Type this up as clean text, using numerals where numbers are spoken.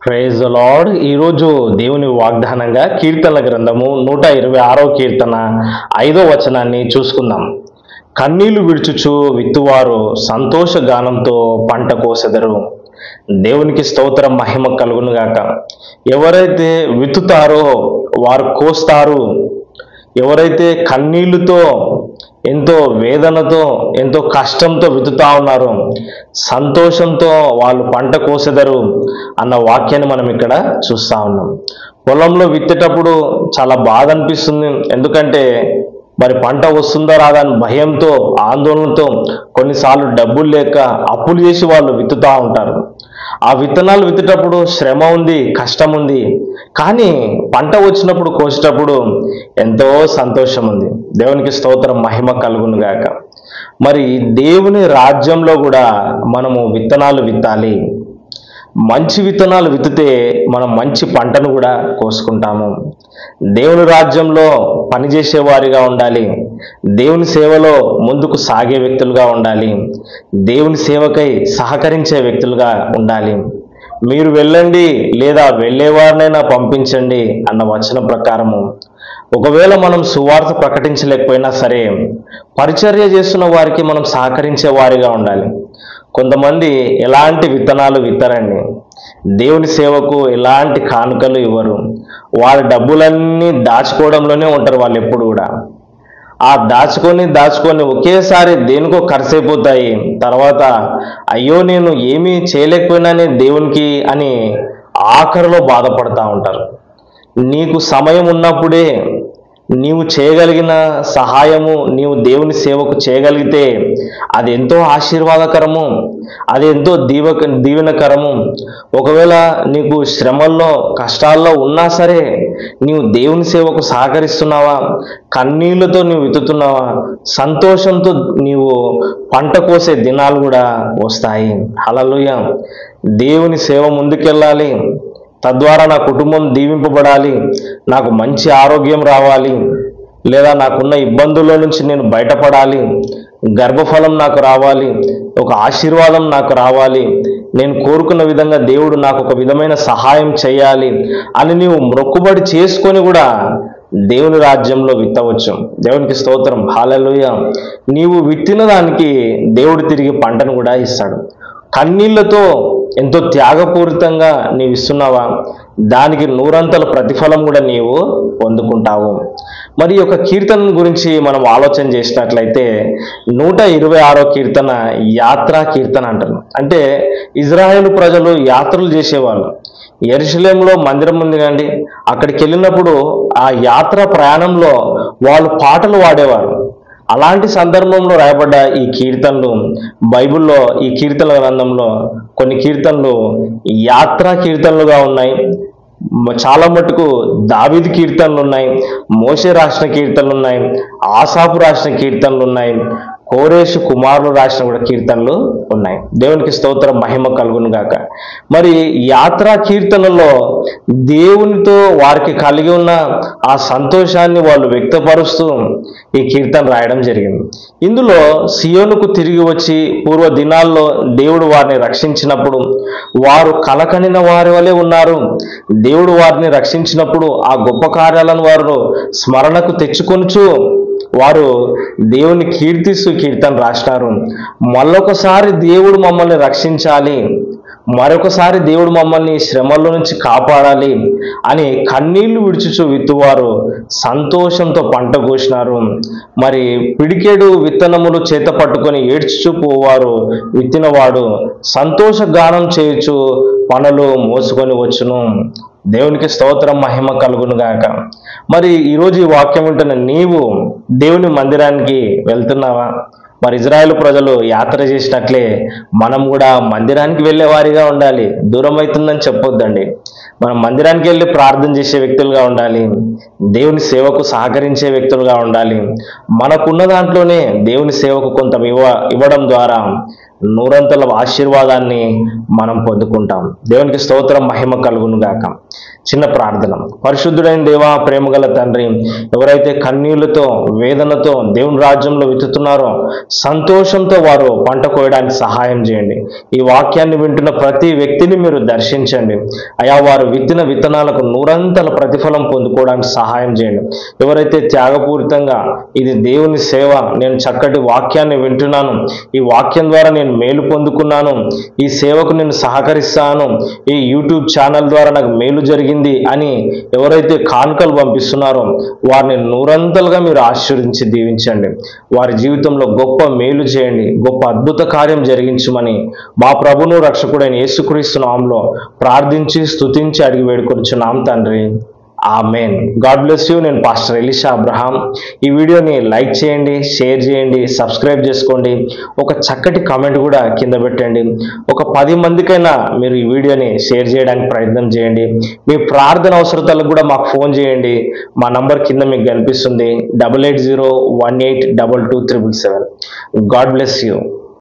Praise the lord. ఈరోజు దేవుని వాగ్దానంగా కీర్తనల గ్రంథము 126వ కీర్తన 5వ వచనాన్ని చూసుకుందాం. కన్నీళ్లు విడుచుచు విత్తువారు సంతోష గానంతో పంట కోసెదరు. దేవునికి స్తోత్రం, మహిమ కలుగును గాక. ఎవరైతే విత్తుతారో వారు కోస్తారు. ఎవరైతే కన్నీళ్లతో, ఎంతో వేదనతో, ఎంతో కష్టంతో విత్తుతా ఉన్నారో సంతోషంతో వాళ్ళు పంట కోసెదరు అన్న వాక్యాన్ని మనం ఇక్కడ చూస్తా ఉన్నాం. పొలంలో విత్తేటప్పుడు చాలా బాధ అనిపిస్తుంది. ఎందుకంటే మరి పంట వస్తుందా రాదా అని భయంతో, ఆందోళనతో, కొన్నిసార్లు డబ్బులు లేక అప్పులు చేసి వాళ్ళు విత్తుతా ఉంటారు. ఆ విత్తనాలు విత్తేటప్పుడు శ్రమ ఉంది, కష్టం ఉంది. కానీ పంట వచ్చినప్పుడు, కోసేటప్పుడు ఎంతో సంతోషం ఉంది. దేవునికి స్తోత్రం, మహిమ కలుగును గాక. మరి దేవుని రాజ్యంలో కూడా మనము విత్తనాలు విత్తాలి. మంచి విత్తనాలు విత్తితే మనం మంచి పంటను కూడా కోసుకుంటాము. దేవుని రాజ్యంలో పనిచేసే వారిగా ఉండాలి. దేవుని సేవలో ముందుకు సాగే వ్యక్తులుగా ఉండాలి. దేవుని సేవకై సహకరించే వ్యక్తులుగా ఉండాలి. మీరు వెళ్ళండి, లేదా వెళ్ళేవారినైనా పంపించండి అన్న వచనం ప్రకారము ఒకవేళ మనం సువార్త ప్రకటించలేకపోయినా సరే పరిచర్య చేస్తున్న వారికి మనం సహకరించే వారిగా ఉండాలి. కొంతమంది ఎలాంటి విత్తనాలు విత్తరండి, దేవుని సేవకు ఎలాంటి కానుకలు ఇవ్వరు. వాళ్ళ డబ్బులన్నీ దాచుకోవడంలోనే ఉంటారు వాళ్ళు ఎప్పుడు కూడా. ఆ దాచుకొని ఒకేసారి దేనికో ఖర్చు అయిపోతాయి. తర్వాత అయ్యో నేను ఏమీ చేయలేకపోయినానే దేవునికి అని ఆఖరిలో బాధపడతా ఉంటారు. నీకు సమయం ఉన్నప్పుడే నీవు చేయగలిగిన సహాయము, నీవు దేవుని సేవకు చేయగలిగితే అది ఎంతో ఆశీర్వాదకరము, అది ఎంతో దీవెనకరము. ఒకవేళ నీకు శ్రమల్లో, కష్టాల్లో ఉన్నా సరే నీవు దేవుని సేవకు సహకరిస్తున్నావా, కన్నీళ్లతో నీవు విత్తుతున్నావా, సంతోషంతో నీవు పంట కోసే దినాలు కూడా వస్తాయి. హల్లెలూయా. దేవుని సేవ ముందుకెళ్ళాలి. తద్వారా నా కుటుంబం దీవింపబడాలి, నాకు మంచి ఆరోగ్యం రావాలి, లేదా నాకున్న ఇబ్బందుల నుంచి నేను బయటపడాలి, గర్భఫలం నాకు రావాలి, ఒక ఆశీర్వాదం నాకు రావాలి, నేను కోరుకున్న విధంగా దేవుడు నాకు ఒక విధమైన సహాయం చేయాలి అని నీవు మొక్కుబడి చేసుకొని కూడా దేవుని రాజ్యంలో విత్తవచ్చు. దేవునికి స్తోత్రం, హల్లెలూయా. నీవు విత్తిన దానికి దేవుడు తిరిగి పంటను కూడా ఇస్తాడు. కన్నీళ్లతో ఎంతో త్యాగపూరితంగా నీవు ఇస్తున్నావా, దానికి నూరంతల ప్రతిఫలం కూడా నీవు పొందుకుంటావు. మరి ఒక కీర్తన గురించి మనం ఆలోచన చేసినట్లయితే 126వ కీర్తన యాత్రా కీర్తన అంటారు. అంటే ఇజ్రాయేలు ప్రజలు యాత్రలు చేసేవాళ్ళు. యెరూషలేములో మందిరం ఉంది కండి, అక్కడికి వెళ్ళినప్పుడు ఆ యాత్ర ప్రయాణంలో వాళ్ళు పాటలు పాడేవారు. అలాంటి సందర్భంలో రాయబడ్డ ఈ కీర్తనలు బైబిల్లో, ఈ కీర్తనల గ్రంథంలో కొన్ని కీర్తనలు యాత్రా కీర్తనలుగా ఉన్నాయి. చాలా మటుకు దావీదు కీర్తనలు ఉన్నాయి, మోషే రాసిన కీర్తనలు ఉన్నాయి, ఆసాపు రాసిన కీర్తనలు ఉన్నాయి, కోరేషు కుమారులు రాసిన కూడా కీర్తనలు ఉన్నాయి. దేవునికి స్తోత్రం, మహిమ కలుగును గాక. మరి యాత్రా కీర్తనలో దేవునితో వారికి కలిగి ఉన్న ఆ సంతోషాన్ని వాళ్ళు వ్యక్తపరుస్తూ ఈ కీర్తన రాయడం జరిగింది. ఇందులో సియోనుకు తిరిగి వచ్చి పూర్వ దినాల్లో దేవుడు వారిని రక్షించినప్పుడు వారు కలకనిన వారి వలె ఉన్నారు. దేవుడు వారిని రక్షించినప్పుడు ఆ గొప్ప కార్యాలను వారు స్మరణకు తెచ్చుకొనుచు వారు దేవుని కీర్తిస్తూ కీర్తన రాసినారు. మళ్ళొకసారి దేవుడు మమ్మల్ని రక్షించాలి, మరొకసారి దేవుడు మమ్మల్ని శ్రమల నుంచి కాపాడాలి అని కన్నీళ్లు విడుచుచు విత్తువారు సంతోషంతో పంట కోసినారు. మరి పిడికెడు విత్తనములు చేత పట్టుకొని ఏడ్చుచు పోవారు విత్తినవాడు సంతోష గానం చేయుచు పనులు మోసుకొని వచ్చును. దేవునికి స్తోత్రం, మహిమ కలుగును గాక. మరి ఈరోజు ఈ వాక్యం వింటున్న నీవు దేవుని మందిరానికి వెళ్తున్నావా? మరి ఇజ్రాయేలు ప్రజలు యాత్ర చేసినట్లే మనం కూడా మందిరానికి వెళ్ళే వారిగా ఉండాలి. దూరం అవుతుందని చెప్పొద్దండి. మనం మందిరానికి వెళ్ళి ప్రార్థన చేసే వ్యక్తులుగా ఉండాలి. దేవుని సేవకు సహకరించే వ్యక్తులుగా ఉండాలి. మనకున్న దాంట్లోనే దేవుని సేవకు కొంత ఇవ్వడం ద్వారా నూరంతల ఆశీర్వాదాన్ని మనం పొందుకుంటాం. దేవునికి స్తోత్రం, మహిమ కలుగును గాక. చిన్న ప్రార్థన. పరిశుద్ధుడైన దేవా, ప్రేమగల తండ్రి, ఎవరైతే కన్నీళ్లతో వేదనతో దేవుని రాజ్యంలో విత్తుతున్నారో సంతోషంతో వారు పంట కోయడానికి సహాయం చేయండి. ఈ వాక్యాన్ని వింటున్న ప్రతి వ్యక్తిని మీరు దర్శించండి అయా. వారు విత్తిన విత్తనాలకు నూరంతల ప్రతిఫలం పొందుకోవడానికి సహాయం చేయండి. ఎవరైతే త్యాగపూరితంగా ఇది దేవుని సేవ, నేను చక్కటి వాక్యాన్ని వింటున్నాను, ఈ వాక్యం ద్వారా నేను మేలు పొందుకున్నాను, ఈ సేవకు నేను సహకరిస్తాను, ఈ యూట్యూబ్ ఛానల్ ద్వారా నాకు మేలు జరిగింది అని ఎవరైతే కానుకలు పంపిస్తున్నారో వారిని నూరంతలుగా మీరు ఆశీర్వదించి దీవించండి. వారి జీవితంలో గొప్ప మేలు చేయండి, గొప్ప అద్భుత కార్యం జరిగించమని మా ప్రభును రక్షకుడైన యేసుక్రీస్తు నామములో ప్రార్థించి స్తుతించి అడిగి వేడుకొనుచున్నాం తండ్రి. ఆమెన్. God bless you. నేను పాస్టర్ ఎలీషా అబ్రహాం. ఈ వీడియోని లైక్ చేయండి, షేర్ చేయండి, సబ్స్క్రైబ్ చేసుకోండి. ఒక చక్కటి కామెంట్ కూడా కింద పెట్టండి. ఒక 10 మందికైనా మీరు ఈ వీడియోని షేర్ చేయడానికి ప్రయత్నం చేయండి. మీ ప్రార్థన అవసరతలకు కూడా మాకు ఫోన్ చేయండి. మా నంబర్ కింద మీకు కనిపిస్తుంది, 8801822377. God bless you.